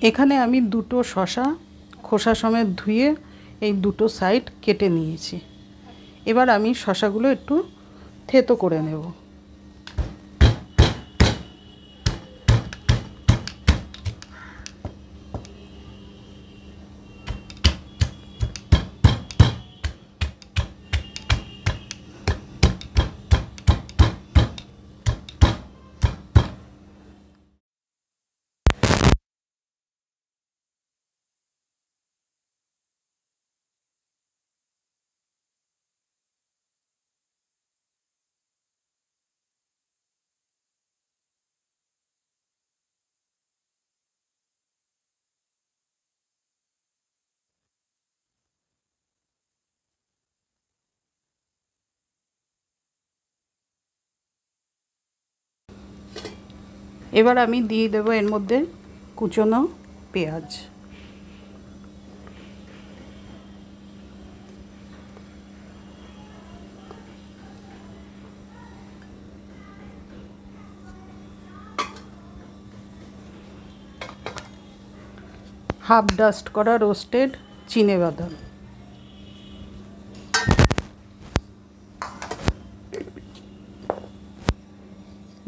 এখানে আমি দুটো শসা খোসা সমেত ধুয়ে এই দুটো সাইড কেটে নিয়েছি। এবার আমি শসাগুলো একটু থেতো করে নেব। এবার আমি দিয়ে দেব এর মধ্যে কুচনো পেঁয়াজ। হাফ ডাস্ট করা রোস্টেড চিনেবাদাম,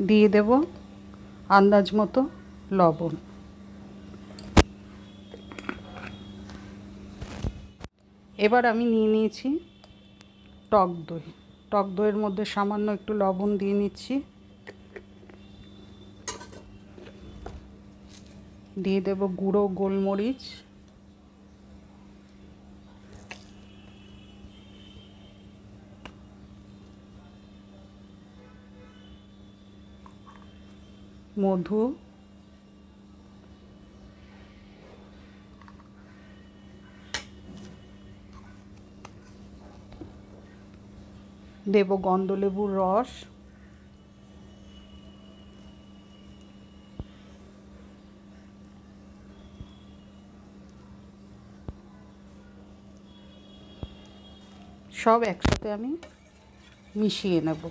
দিয়ে দেব আন্দাজ মতো লবণ। এবার আমি নিয়ে নিয়েছি টক দই। টক দইয়ের মধ্যে সামান্য একটু লবণ দিয়ে নিচ্ছি। দিয়ে দেব গুঁড়ো গোলমরিচ, মধু, দেব গন্ধলেবুর রস, সব একসাথে আমি মিশিয়ে নেব।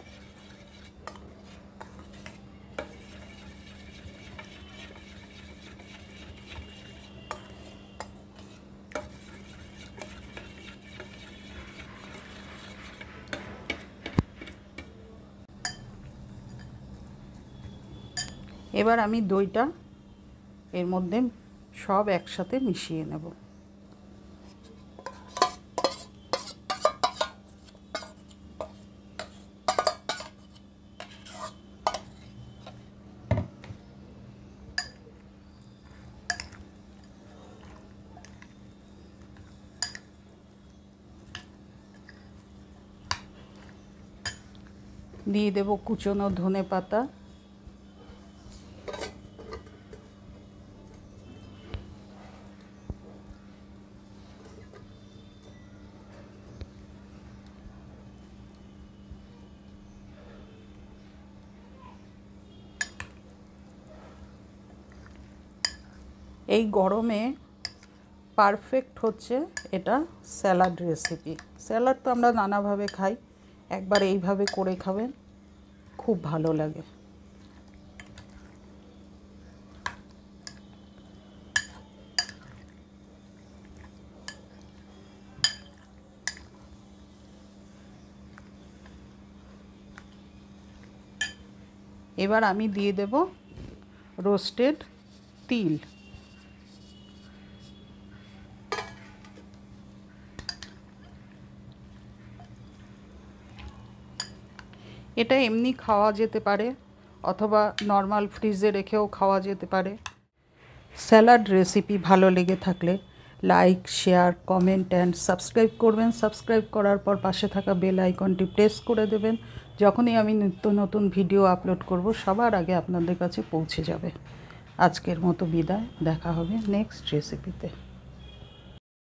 এবার আমি দইটা এর মধ্যে সব একসাথে মিশিয়ে নেব। দিয়ে দেব কুচনো ধনেপাতা, এই গরমে পারফেক্ট হচ্ছে এটা স্যালাড রেসিপি। স্যালাড তো আমরা নানাভাবে খাই, একবার এইভাবে করে খাবেন, খুব ভালো লাগে। এবার আমি দিয়ে দেব রোস্টেড তিল। এটা এমনি খাওয়া যেতে পারে অথবা নর্মাল ফ্রিজে রেখেও খাওয়া যেতে পারে। স্যালাড রেসিপি ভালো লেগে থাকলে like, share, comment and subscribe করবেন। সাবস্ক্রাইব করার পর পাশে থাকা বেল আইকনটি প্রেস করে দেবেন। যখনই আমি নিত্য নতুন ভিডিও আপলোড করব সবার আগে আপনাদের কাছে পৌঁছে যাবে। আজকের মতো বিদায়, দেখা হবে নেক্সট রেসিপিতে।